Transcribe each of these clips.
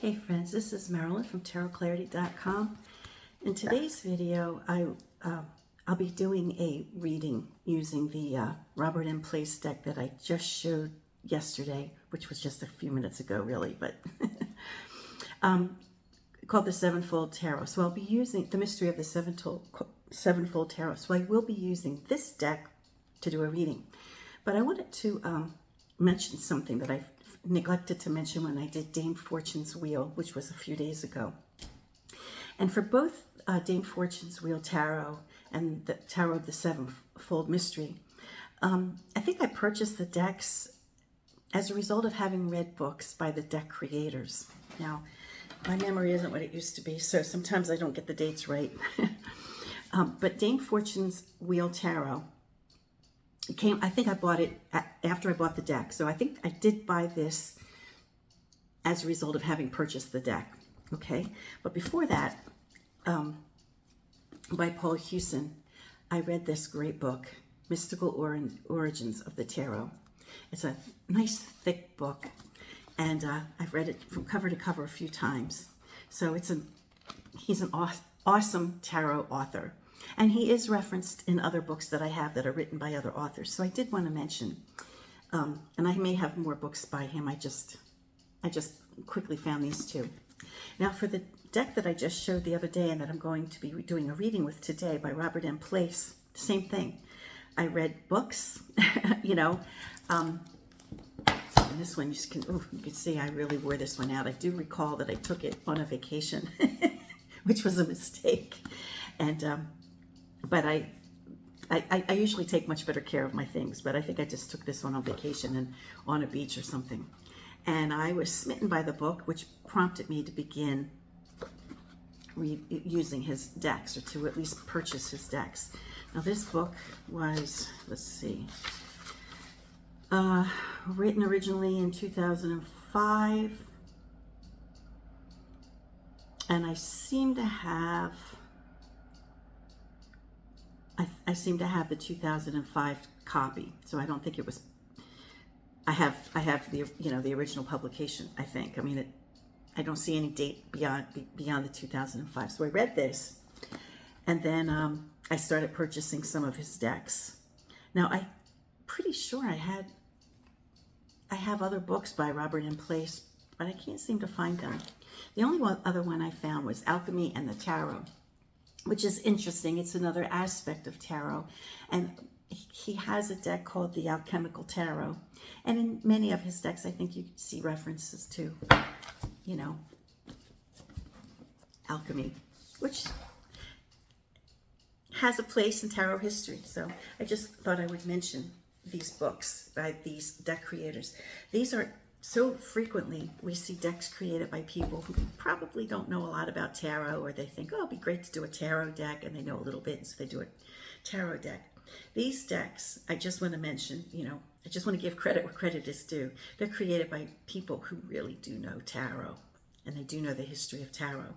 Hey friends, this is Marilyn from tarotclarity.com. In today's video, I'll be doing a reading using the Robert M. Place deck that I just showed yesterday, which was just a few minutes ago really, but called the Sevenfold Tarot. So I'll be using the mystery of the Sevenfold Tarot. So I will be using this deck to do a reading. But I wanted to mention something that I neglected to mention when I did Dame Fortune's Wheel, which was a few days ago. And for both Dame Fortune's Wheel Tarot and the Tarot of the Sevenfold Mystery, I think I purchased the decks as a result of having read books by the deck creators. Now, my memory isn't what it used to be, so sometimes I don't get the dates right. But Dame Fortune's Wheel Tarot, I think I bought it after I bought the deck. So I think I did buy this as a result of having purchased the deck. Okay. But before that, by Paul Hewson, I read this great book, Mystical Origins of the Tarot. It's a nice thick book, and I've read it from cover to cover a few times. So he's an awesome tarot author. And he is referenced in other books that I have that are written by other authors. So I did want to mention, and I may have more books by him. I just quickly found these two. Now for the deck that I just showed the other day and that I'm going to be doing a reading with today by Robert M. Place, same thing. I read books, and this one you can see I really wore this one out. I do recall that I took it on a vacation, which was a mistake. And but I usually take much better care of my things, but I think I just took this one on vacation and on a beach or something. And I was smitten by the book, which prompted me to begin using his decks, or to at least purchase his decks. Now this book was, let's see, written originally in 2005. And I seem to have the 2005 copy, so I don't think it was. I have the the original publication. I think. I mean, I don't see any date beyond the 2005. So I read this, and then I started purchasing some of his decks. Now I'm pretty sure I have other books by Robert M. Place, but I can't seem to find them. The only other one I found was Alchemy and the Tarot, which is interesting. It's another aspect of tarot. And he has a deck called the Alchemical Tarot. And in many of his decks, I think you see references to, alchemy, which has a place in tarot history. So I just thought I would mention these books by these deck creators. These are so frequently we see decks created by people who probably don't know a lot about tarot, or they think, oh, it'd be great to do a tarot deck, and they know a little bit, and so they do a tarot deck. These decks, I just want to mention, I just want to give credit where credit is due. They're created by people who really do know tarot, and they do know the history of tarot.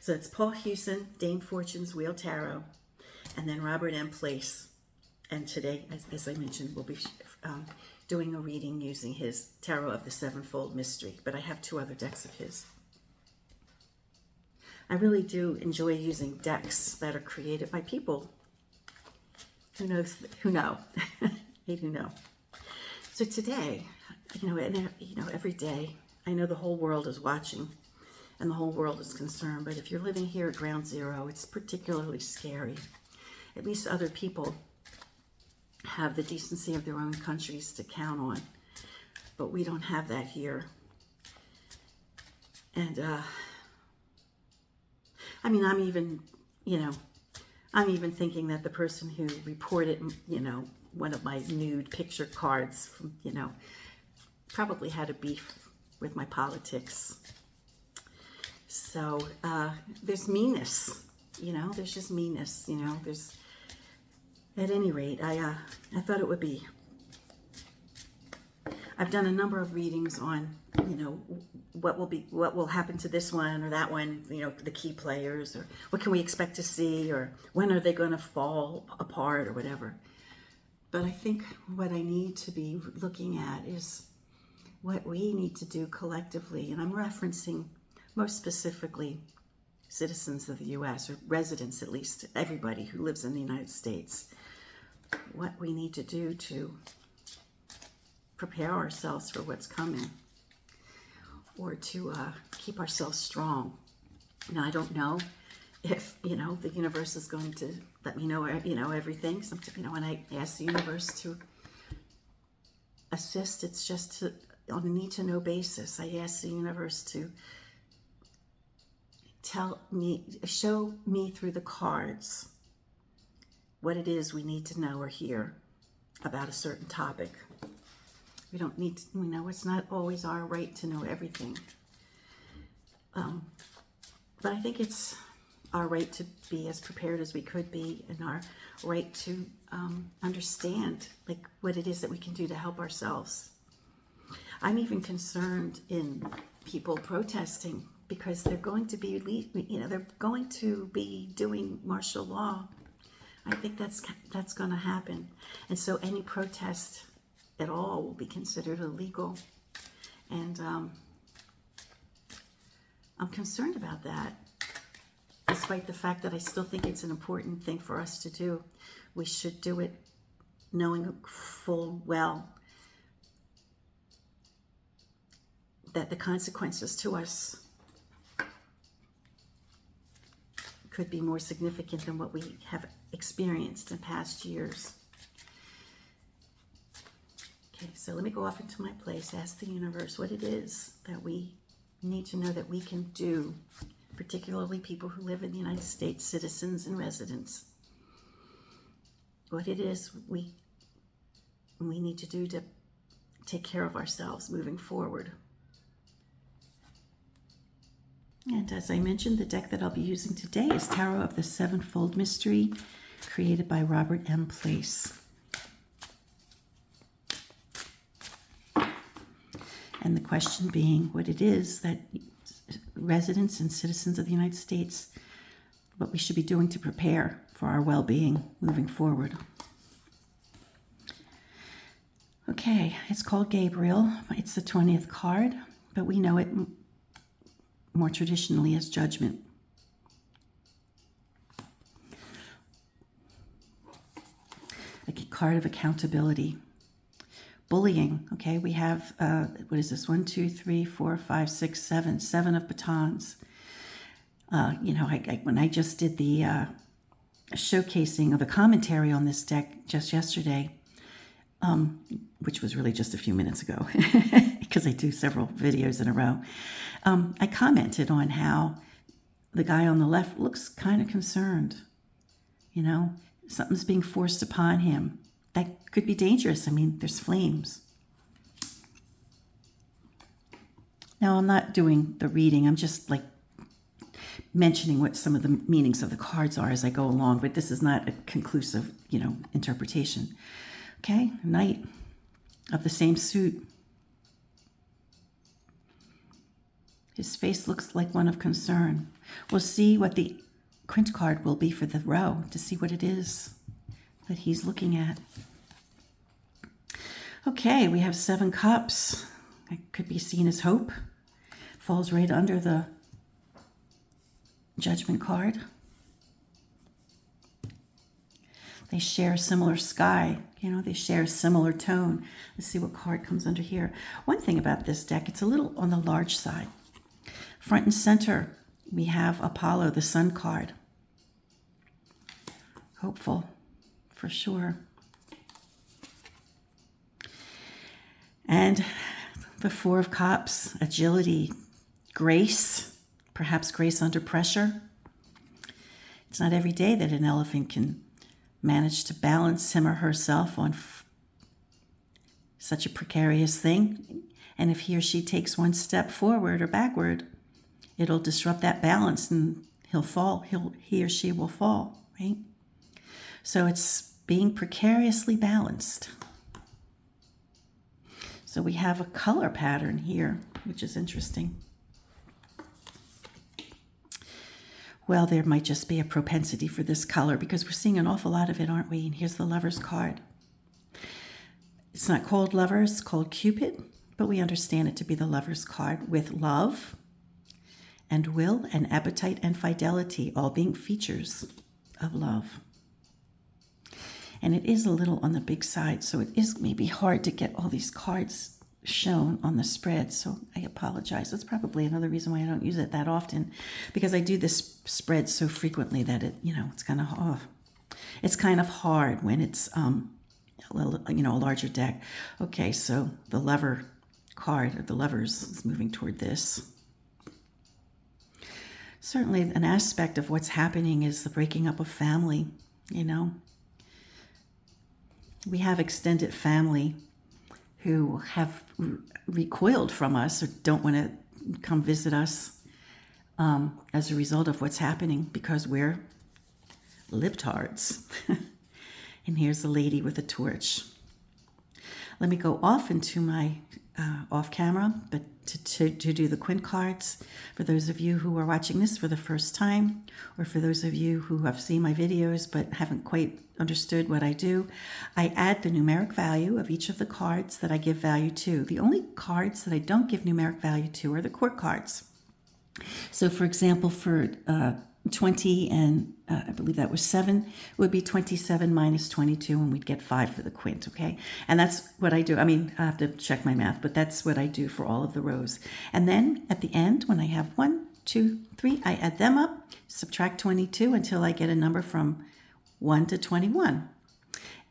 So it's Paul Hewson, Dame Fortune's Wheel Tarot, and then Robert M. Place. And today, as I mentioned, we'll be doing a reading using his Tarot of the Sevenfold Mystery, but I have two other decks of his. I really do enjoy using decks that are created by people who know. They do know. So today, every day, I know the whole world is watching and the whole world is concerned, but if you're living here at ground zero, it's particularly scary. At least other people have the decency of their own countries to count on, but we don't have that here. And I'm even thinking that the person who reported one of my nude picture cards from probably had a beef with my politics. So there's meanness, there's just meanness, there's. At any rate, I thought it would be. I've done a number of readings on, what will happen to this one or that one, the key players, or what can we expect to see, or when are they going to fall apart, or whatever. But I think what I need to be looking at is what we need to do collectively. And I'm referencing most specifically citizens of the U.S., or residents at least, everybody who lives in the United States, what we need to do to prepare ourselves for what's coming, or to keep ourselves strong. Now, I don't know if, the universe is going to let me know, everything. Sometimes, when I ask the universe to assist, it's just on a need-to-know basis. I ask the universe to show me through the cards what it is we need to know or hear about a certain topic. We don't need to, it's not always our right to know everything. But I think it's our right to be as prepared as we could be, and our right to understand what it is that we can do to help ourselves. I'm even concerned in people protesting, because they're going to be, they're going to be doing martial law. I think that's going to happen, and so any protest at all will be considered illegal, and I'm concerned about that. Despite the fact that I still think it's an important thing for us to do, we should do it knowing full well that the consequences to us could be more significant than what we have experienced in past years. Okay, so let me go off into my place, ask the universe what it is that we need to know that we can do, particularly people who live in the United States, citizens and residents. What it is we need to do to take care of ourselves moving forward. And as I mentioned, the deck that I'll be using today is Tarot of the Sevenfold Mystery, created by Robert M. Place. And the question being what it is that residents and citizens of the United States, what we should be doing to prepare for our well-being moving forward. Okay, it's called Gabriel. It's the 20th card, but we know it more traditionally as Judgment. A card of accountability. Bullying, okay, we have, what is this, 1, 2, 3, 4, 5, 6, 7, 7 of batons. When I just did the showcasing of the commentary on this deck just yesterday, which was really just a few minutes ago, because I do several videos in a row, I commented on how the guy on the left looks kind of concerned. Something's being forced upon him. That could be dangerous. I mean, there's flames. Now, I'm not doing the reading. I'm just mentioning what some of the meanings of the cards are as I go along, but this is not a conclusive, interpretation. Okay, Knight of the same suit. His face looks like one of concern. We'll see what the quint card will be for the row to see what it is that he's looking at. Okay, we have 7 cups. That could be seen as hope. Falls right under the Judgment card. They share a similar sky. They share a similar tone. Let's see what card comes under here. One thing about this deck, it's a little on the large side. Front and center, we have Apollo, the Sun card. Hopeful, for sure. And the 4 of Cups, agility, grace, perhaps grace under pressure. It's not every day that an elephant can manage to balance him or herself on such a precarious thing. And if he or she takes one step forward or backward, it'll disrupt that balance and he'll fall. He or she will fall, right? So it's being precariously balanced. So we have a color pattern here, which is interesting. Well, there might just be a propensity for this color because we're seeing an awful lot of it, aren't we? And here's the Lover's card. It's not called Lovers, it's called Cupid, but we understand it to be the Lover's card with love and will and appetite and fidelity, all being features of love. And it is a little on the big side, so it is maybe hard to get all these cards shown on the spread, so I apologize. That's probably another reason why I don't use it that often, because I do this spread so frequently that it's kind of hard when it's a larger deck. Okay, so the lover card, or the lovers, is moving toward this. Certainly an aspect of what's happening is the breaking up of family, We have extended family who have recoiled from us or don't want to come visit us as a result of what's happening, because we're libtards. And here's a lady with a torch. Let me go off into my off camera, but to do the quint cards. For those of you who are watching this for the first time, or for those of you who have seen my videos but haven't quite understood what I do, I add the numeric value of each of the cards that I give value to. The only cards that I don't give numeric value to are the court cards. So for example, for 20 and I believe that was 7, it would be 27 minus 22, and we'd get 5 for the quint, okay? And that's what I do. I mean, I have to check my math, but that's what I do for all of the rows. And then at the end, when I have 1, 2, 3, I add them up, subtract 22 until I get a number from 1 to 21.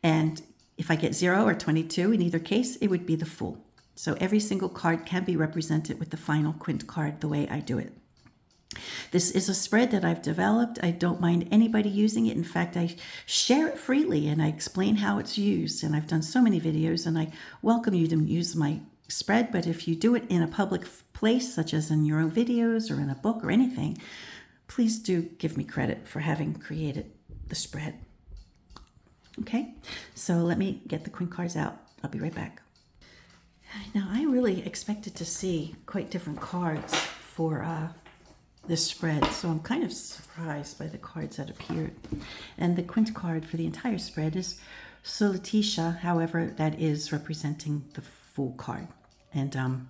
And if I get 0 or 22, in either case, it would be the full. So every single card can be represented with the final quint card the way I do it. This is a spread that I've developed. I don't mind anybody using it. In fact, I share it freely and I explain how it's used. And I've done so many videos, and I welcome you to use my spread. But if you do it in a public place, such as in your own videos or in a book or anything, please do give me credit for having created the spread. Okay, so let me get the quint cards out. I'll be right back. Now, I really expected to see quite different cards for this spread, so I'm kind of surprised by the cards that appeared. And the quint card for the entire spread is Solitisha, however, that is representing the full card. And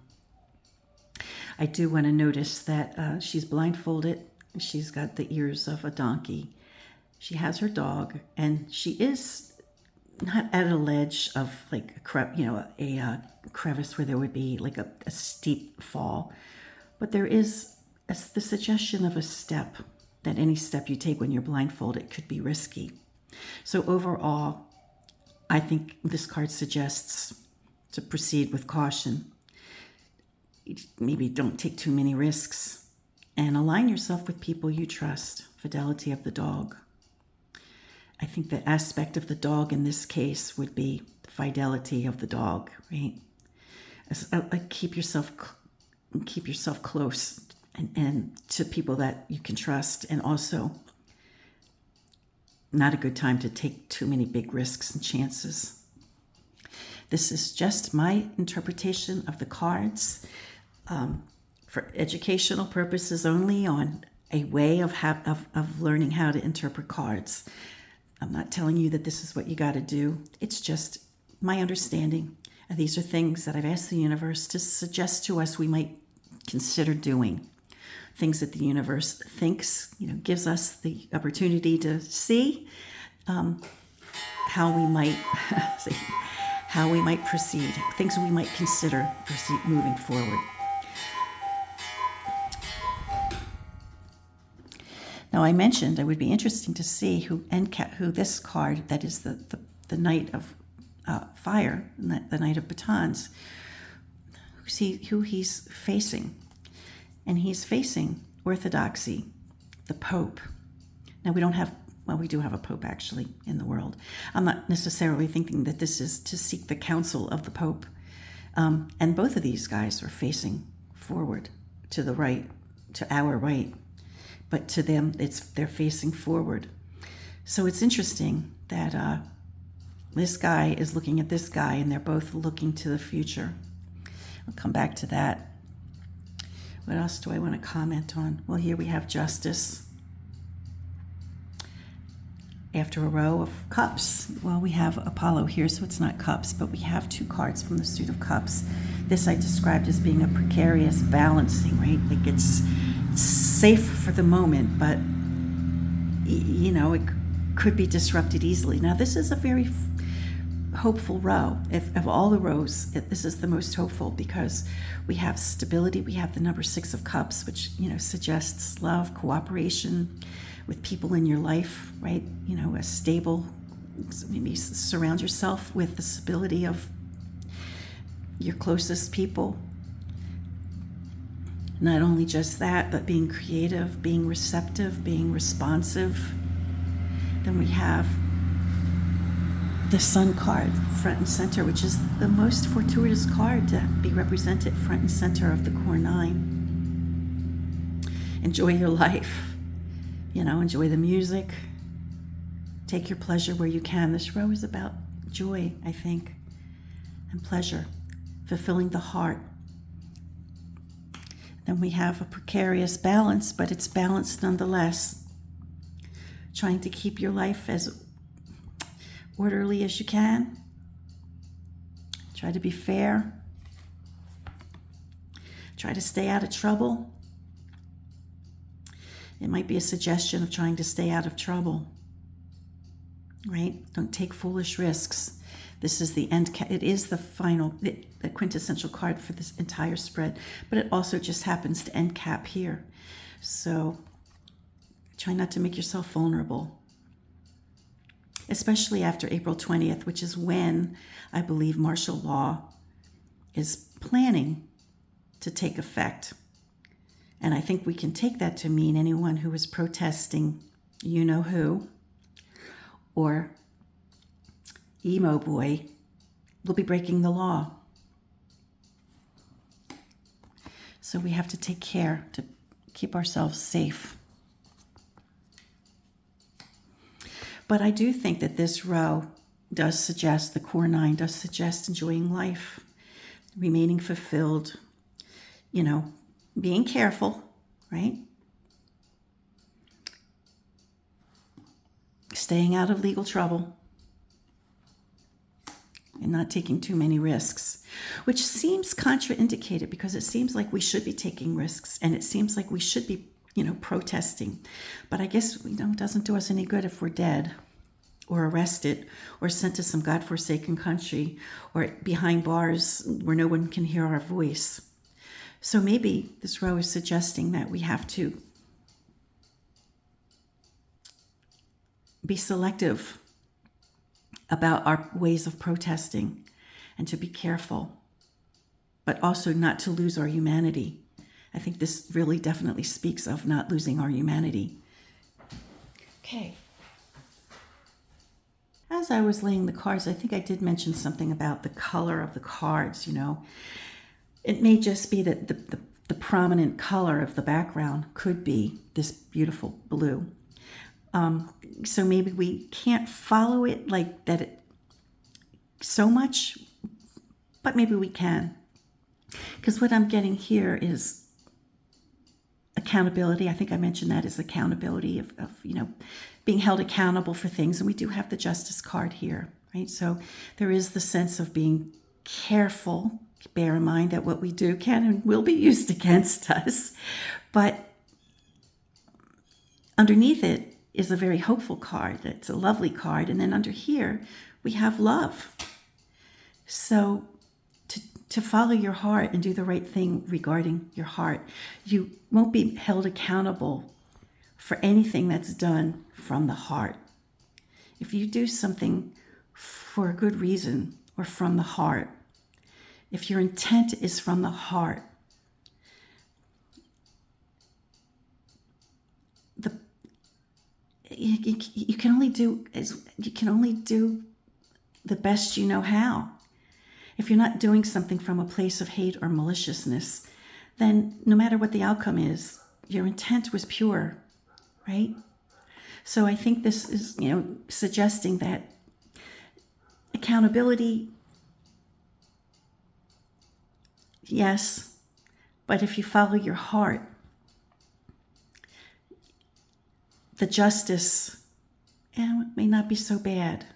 I do want to notice that she's blindfolded. She's got the ears of a donkey. She has her dog, and she is not at a ledge of like a crevice where there would be like a steep fall, but there is the suggestion of a step, that any step you take when you're blindfolded could be risky. So overall, I think this card suggests to proceed with caution. Maybe don't take too many risks, and align yourself with people you trust. Fidelity of the dog. I think the aspect of the dog in this case would be the fidelity of the dog, right? Keep yourself close and to people that you can trust, and also not a good time to take too many big risks and chances. This is just my interpretation of the cards for educational purposes only, on a way of learning how to interpret cards. I'm not telling you that this is what you got to do. It's just my understanding. And these are things that I've asked the universe to suggest to us we might consider doing. Things that the universe thinks, gives us the opportunity to see how we might proceed, things we might consider moving forward. Now, I mentioned it would be interesting to see who this card, that is the Knight of Fire, the Knight of Batons, who he's facing. And he's facing orthodoxy, the Pope. Now, we do have a Pope actually in the world. I'm not necessarily thinking that this is to seek the counsel of the Pope. And both of these guys are facing forward to the right, to our right. But to them, they're facing forward. So it's interesting that this guy is looking at this guy, and they're both looking to the future. I'll come back to that. What else do I want to comment on? Well, here we have Justice. After a row of cups, well, we have Apollo here, so it's not cups, but we have 2 cards from the suit of cups. This I described as being a precarious balancing, right? Like it's safe for the moment, but it could be disrupted easily. Now, this is a very hopeful row. If of all the rows, this is the most hopeful because we have stability. We have the number 6 of Cups, which suggests love, cooperation with people in your life, right? A stable. Maybe surround yourself with the stability of your closest people. Not only just that, but being creative, being receptive, being responsive. Then we have the Sun card, front and center, which is the most fortuitous card to be represented front and center of the core 9. Enjoy your life, enjoy the music. Take your pleasure where you can. This row is about joy, I think, and pleasure, fulfilling the heart. Then we have a precarious balance, but it's balanced nonetheless. Trying to keep your life as orderly as you can. Try to be fair. Try to stay out of trouble. It might be a suggestion of trying to stay out of trouble, right? Don't take foolish risks. This is the end. It is the quintessential card for this entire spread, but it also just happens to end cap here. So try not to make yourself vulnerable, especially after April 20th, which is when I believe martial law is planning to take effect. And I think we can take that to mean anyone who is protesting who, or emo boy, will be breaking the law. So we have to take care to keep ourselves safe. But I do think that this row does suggest, the core 9 does suggest enjoying life, remaining fulfilled, being careful, right? Staying out of legal trouble and not taking too many risks, which seems contraindicated because it seems like we should be taking risks and it seems like we should be, protesting. But I guess, it doesn't do us any good if we're dead or arrested or sent to some godforsaken country or behind bars where no one can hear our voice. So maybe this row is suggesting that we have to be selective about our ways of protesting and to be careful, but also not to lose our humanity. I think this really definitely speaks of not losing our humanity. Okay. As I was laying the cards, I think I did mention something about the color of the cards, It may just be that the prominent color of the background could be this beautiful blue. So maybe we can't follow it like that so much, but maybe we can. Because what I'm getting here is accountability. I think I mentioned that as accountability of being held accountable for things. And we do have the Justice card here, right? So there is the sense of being careful. Bear in mind that what we do can and will be used against us. But underneath it is a very hopeful card. It's a lovely card. And then under here, we have love. So to follow your heart and do the right thing regarding your heart, you won't be held accountable for anything that's done from the heart. If you do something for a good reason or from the heart, if your intent is from the heart, you can only do the best you know how. If you're not doing something from a place of hate or maliciousness, then no matter what the outcome is, your intent was pure, right? So I think this is, suggesting that accountability, yes, but if you follow your heart, the justice it may not be so bad,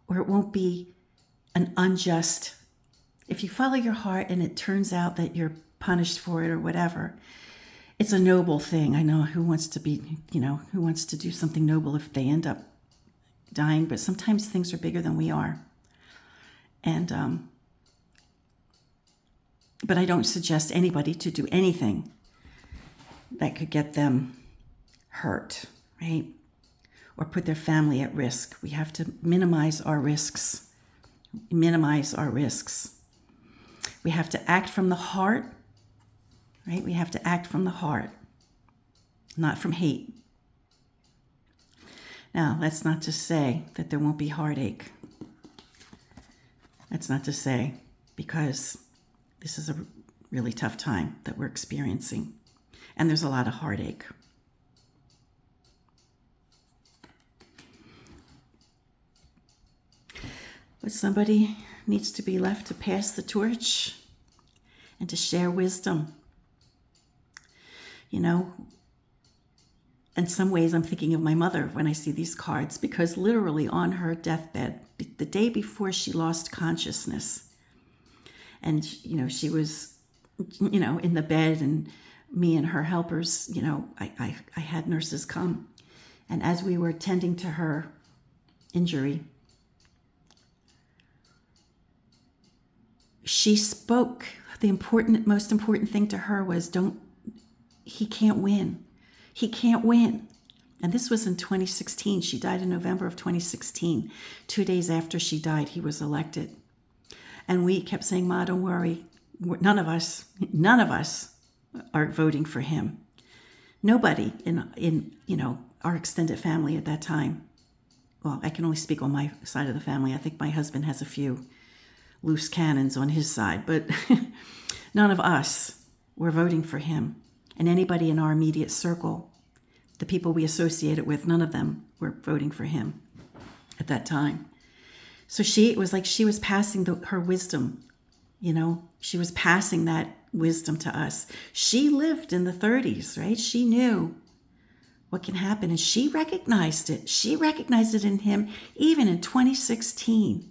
or it won't be an unjust. If you follow your heart and it turns out that you're punished for it or whatever, it's a noble thing. I know who wants to be, who wants to do something noble if they end up dying, but sometimes things are bigger than we are. And, but I don't suggest anybody to do anything that could get them hurt, right? Or put their family at risk. We have to minimize our risks. Minimize our risks. We have to act from the heart, right? We have to act from the heart, not from hate. Now, that's not to say that there won't be heartache. That's not to say, because this is a really tough time that we're experiencing, and there's a lot of heartache. But somebody needs to be left to pass the torch and to share wisdom. In some ways, I'm thinking of my mother when I see these cards, because literally on her deathbed, the day before she lost consciousness, and, she was, in the bed, and me and her helpers, I had nurses come. And as we were tending to her injury, she spoke. The most important thing to her was, he can't win. He can't win. And this was in 2016. She died in November of 2016. 2 days after she died, he was elected. And we kept saying, Ma, don't worry. None of us are voting for him. Nobody in our extended family at that time. Well, I can only speak on my side of the family. I think my husband has a few loose cannons on his side, but none of us were voting for him. And anybody in our immediate circle, the people we associated with, none of them were voting for him at that time. So it was like she was passing her wisdom, she was passing that wisdom to us. She lived in the 30s, right? She knew what can happen, and she recognized it. She recognized it in him even in 2016.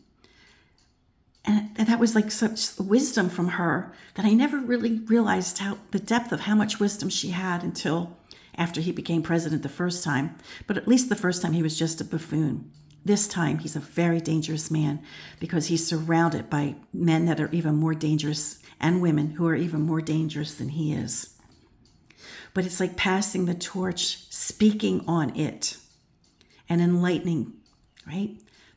And that was like such wisdom from her that I never really realized the depth of how much wisdom she had until after he became president the first time. But at least the first time he was just a buffoon. This time he's a very dangerous man, because he's surrounded by men that are even more dangerous, and women who are even more dangerous than he is. But it's like passing the torch, speaking on it, and enlightening, right?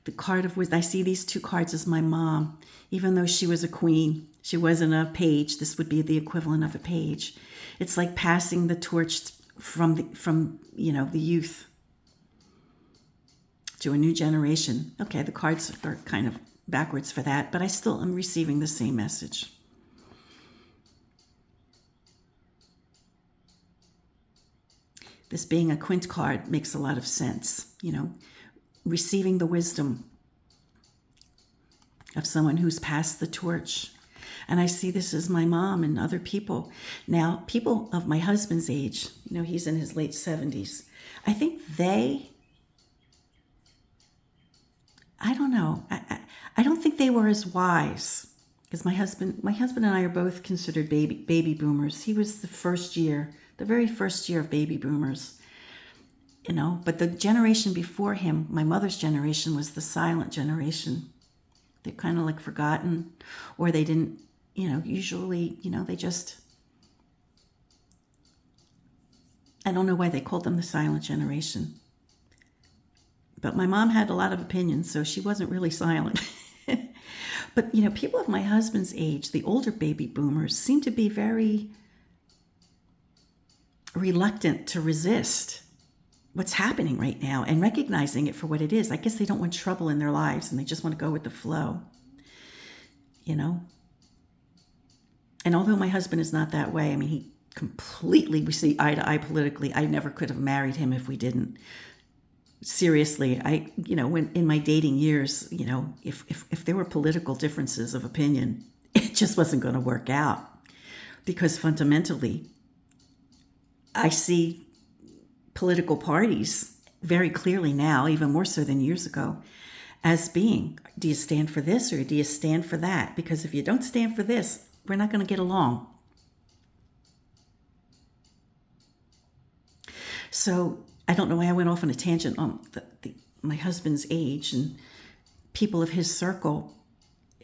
The card of wisdom. I see these two cards as my mom. Even though she was a queen, she wasn't a page. This would be the equivalent of a page. It's like passing the torch from the youth to a new generation. Okay, the cards are kind of backwards for that, but I still am receiving the same message. This being a quint card makes a lot of sense, receiving the wisdom of someone who's passed the torch. And I see this as my mom and other people. Now, people of my husband's age, he's in his late 70s. I think I don't know. I don't think they were as wise, because my husband and I are both considered baby boomers. He was the very first year of baby boomers. But the generation before him, my mother's generation, was the silent generation. They're kind of like forgotten, or they didn't, usually, they just, I don't know why they called them the silent generation. But my mom had a lot of opinions, so she wasn't really silent. But, people of my husband's age, the older baby boomers, seem to be very reluctant to resist what's happening right now and recognizing it for what it is. I guess they don't want trouble in their lives, and they just want to go with the flow, And although my husband is not that way, we we see eye to eye politically. I never could have married him if we didn't. Seriously, when in my dating years, if there were political differences of opinion, it just wasn't going to work out, because fundamentally, I see political parties very clearly now, even more so than years ago, as being, do you stand for this or do you stand for that? Because if you don't stand for this, we're not going to get along. So I don't know why I went off on a tangent on my husband's age, and people of his circle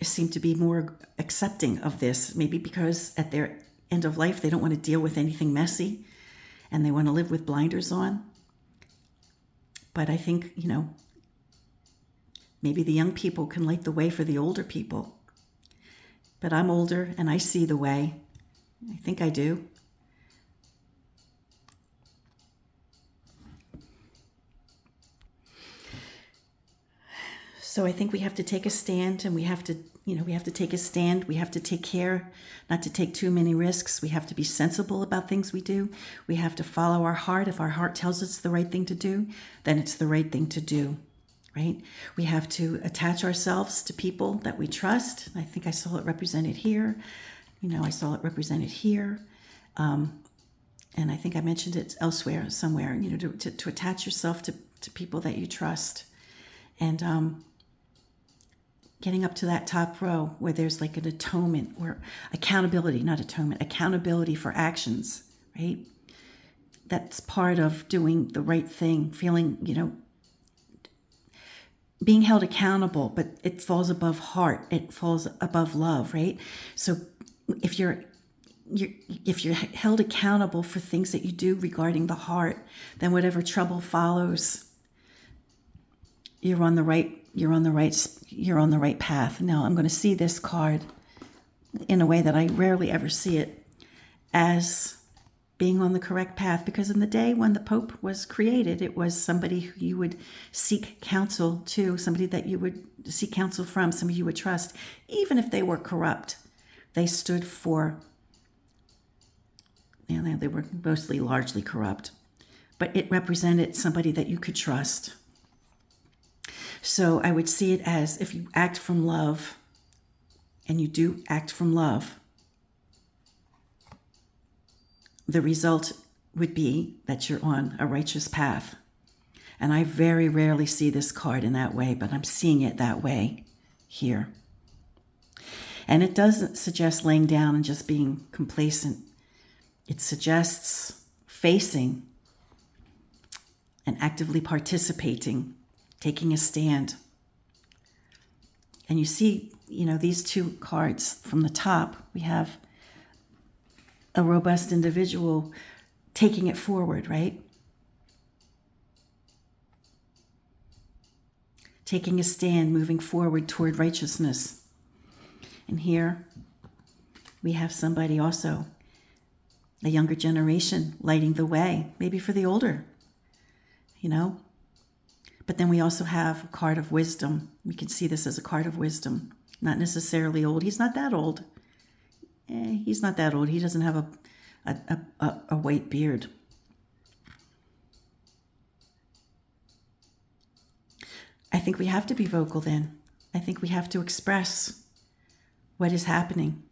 seem to be more accepting of this, maybe because at their end of life they don't want to deal with anything messy and they want to live with blinders on. But I think, maybe the young people can light the way for the older people. But I'm older and I see the way. I think I do. So I think we have to take a stand, and we have to take a stand. We have to take care not to take too many risks. We have to be sensible about things we do. We have to follow our heart. If our heart tells us the right thing to do, then it's the right thing to do, right? We have to attach ourselves to people that we trust. I think I saw it represented here. I saw it represented here. And I think I mentioned it elsewhere, somewhere, to attach yourself to people that you trust. And getting up to that top row where there's like an atonement or accountability for actions, right? That's part of doing the right thing, feeling, being held accountable, but it falls above heart. It falls above love, right? So if you're held accountable for things that you do regarding the heart, then whatever trouble follows, you're on the right path. Now I'm going to see this card in a way that I rarely ever see it, as being on the correct path, because in the day when the Pope was created, it was somebody who you would seek counsel to, somebody that you would seek counsel from, somebody you would trust, even if they were corrupt. They stood for, they were mostly largely corrupt, but it represented somebody that you could trust. So I would see it as, if you act from love, and you do act from love, the result would be that you're on a righteous path. And I very rarely see this card in that way, but I'm seeing it that way here. And it doesn't suggest laying down and just being complacent. It suggests facing and actively participating, taking a stand. And you see, these two cards from the top, we have a robust individual taking it forward, right? Taking a stand, moving forward toward righteousness. And here we have somebody also, a younger generation, lighting the way, maybe for the older, But then we also have a card of wisdom. We can see this as a card of wisdom. Not necessarily old. He's not that old. He's not that old. He doesn't have a white beard. I think we have to be vocal then. I think we have to express what is happening.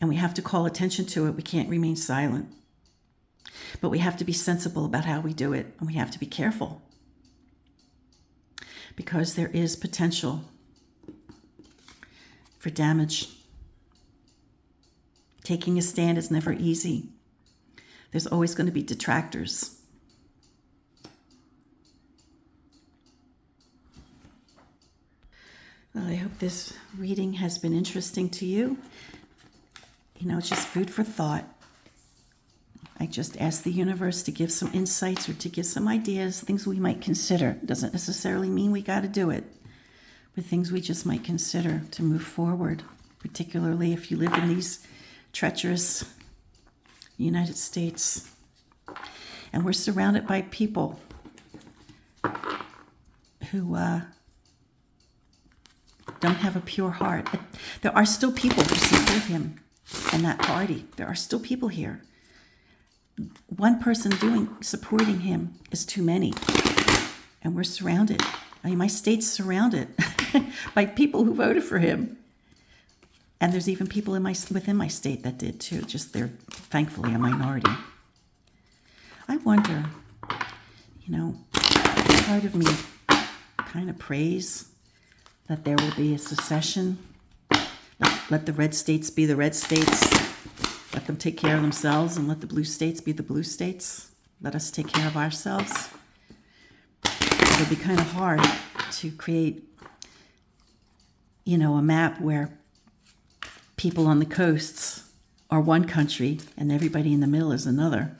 And we have to call attention to it. We can't remain silent. But we have to be sensible about how we do it. And we have to be careful. Because there is potential for damage. Taking a stand is never easy. There's always going to be detractors. Well, I hope this reading has been interesting to you. It's just food for thought. I just ask the universe to give some insights or to give some ideas, things we might consider. It doesn't necessarily mean we got to do it, but things we just might consider to move forward, particularly if you live in these treacherous United States. And we're surrounded by people who don't have a pure heart. But there are still people who support him and that party. There are still people here. One person supporting him is too many. And we're surrounded. My state's surrounded by people who voted for him. And there's even people within my state that did too. Just they're thankfully a minority. I wonder, part of me kind of prays that there will be a secession. Let the red states be the red states. Let them take care of themselves and let the blue states be the blue states. let us take care of ourselves. It would be kind of hard to create, a map where people on the coasts are one country and everybody in the middle is another.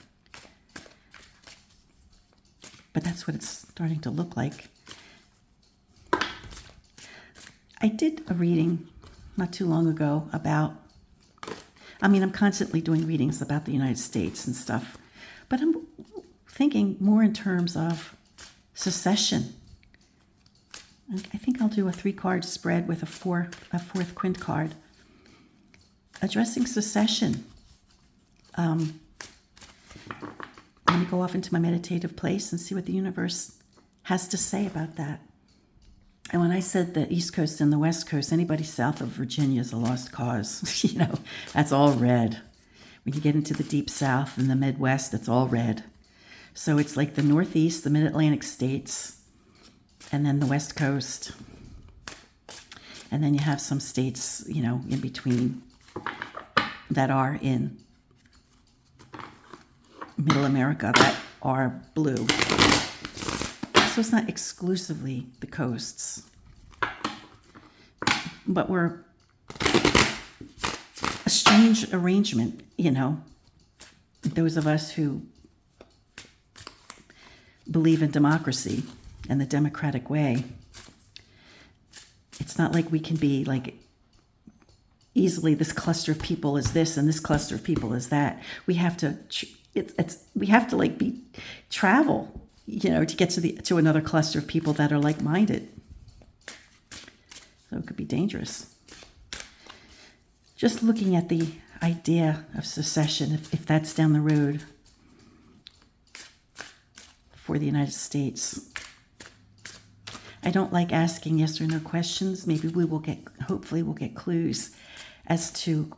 But that's what it's starting to look like. I did a reading not too long ago about, I'm constantly doing readings about the United States and stuff, but I'm thinking more in terms of secession. I think I'll do a 3-card spread with a fourth quint card addressing secession. I'm going to go off into my meditative place and see what the universe has to say about that. And when I said the East Coast and the West Coast, anybody south of Virginia is a lost cause. That's all red. When you get into the deep South and the Midwest, it's all red. So it's like the Northeast, the Mid-Atlantic states, and then the West Coast. And then you have some states, in between that are in Middle America that are blue. So it's not exclusively the coasts. But we're a strange arrangement, Those of us who believe in democracy and the democratic way. It's not like we can be like easily this cluster of people is this and this cluster of people is that. We have to travel, to get to another cluster of people that are like-minded. So it could be dangerous. Just looking at the idea of secession, if that's down the road for the United States. I don't like asking yes or no questions. Maybe hopefully we'll get clues as to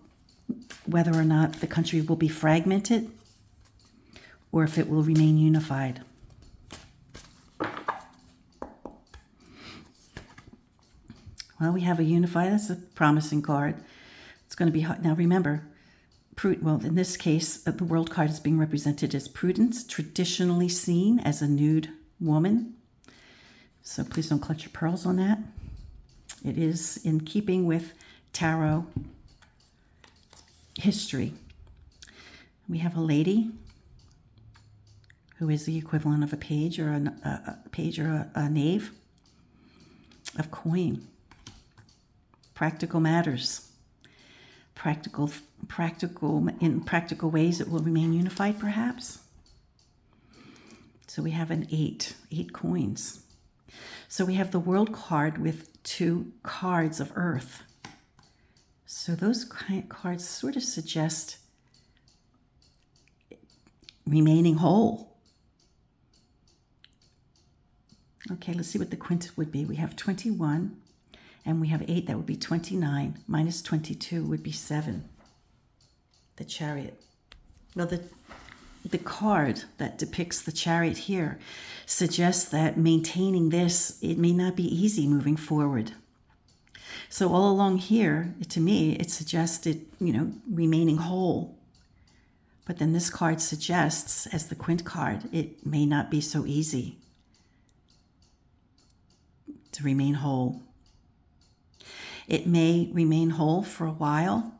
whether or not the country will be fragmented or if it will remain unified. Well, we have a unified. That's a promising card. It's going to be hot. Now remember, in this case, the world card is being represented as Prudence, traditionally seen as a nude woman. So please don't clutch your pearls on that. It is in keeping with tarot history. We have a lady who is the equivalent of a page or a knave of coin. Practical matters. In practical ways it will remain unified, perhaps. So we have an 8 coins. So we have the world card with 2 cards of earth. So those cards sort of suggest remaining whole. Okay, let's see what the quint would be. We have 21 and we have 8. That would be 29. Minus 22 would be 7. The Chariot. Well, the card that depicts the Chariot here suggests that maintaining this, it may not be easy moving forward. So all along here, to me, it suggested, remaining whole. But then this card suggests, as the quint card, it may not be so easy to remain whole. It may remain whole for a while.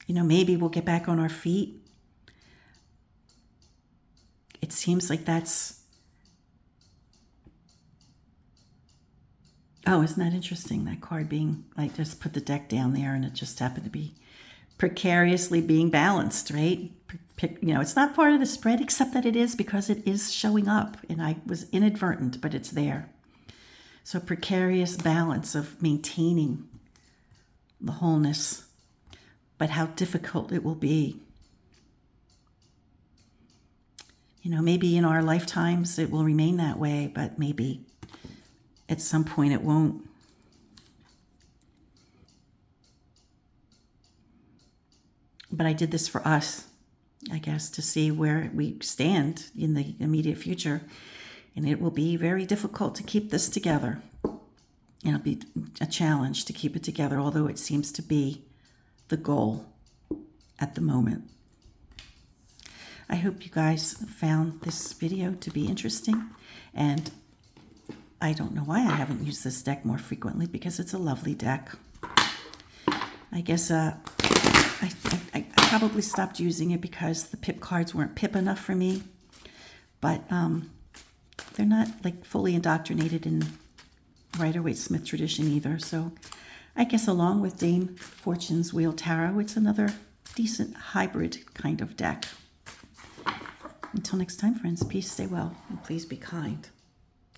Maybe we'll get back on our feet. It seems like that's... Oh, isn't that interesting? That card being like, just put the deck down there and it just happened to be precariously being balanced, right? It's not part of the spread except that it is because it is showing up and I was inadvertent, but it's there. So precarious balance of maintaining the wholeness, but how difficult it will be. Maybe in our lifetimes it will remain that way, but maybe at some point it won't. But I did this for us, I guess, to see where we stand in the immediate future. And it will be very difficult to keep this together. It'll be a challenge to keep it together, although it seems to be the goal at the moment. I hope you guys found this video to be interesting, and I don't know why I haven't used this deck more frequently, because it's a lovely deck. I guess I probably stopped using it because the pip cards weren't pip enough for me, but they're not like fully indoctrinated in Rider-Waite-Smith tradition either. So I guess along with Dame Fortune's Wheel Tarot, it's another decent hybrid kind of deck. Until next time, friends, peace, stay well, and please be kind.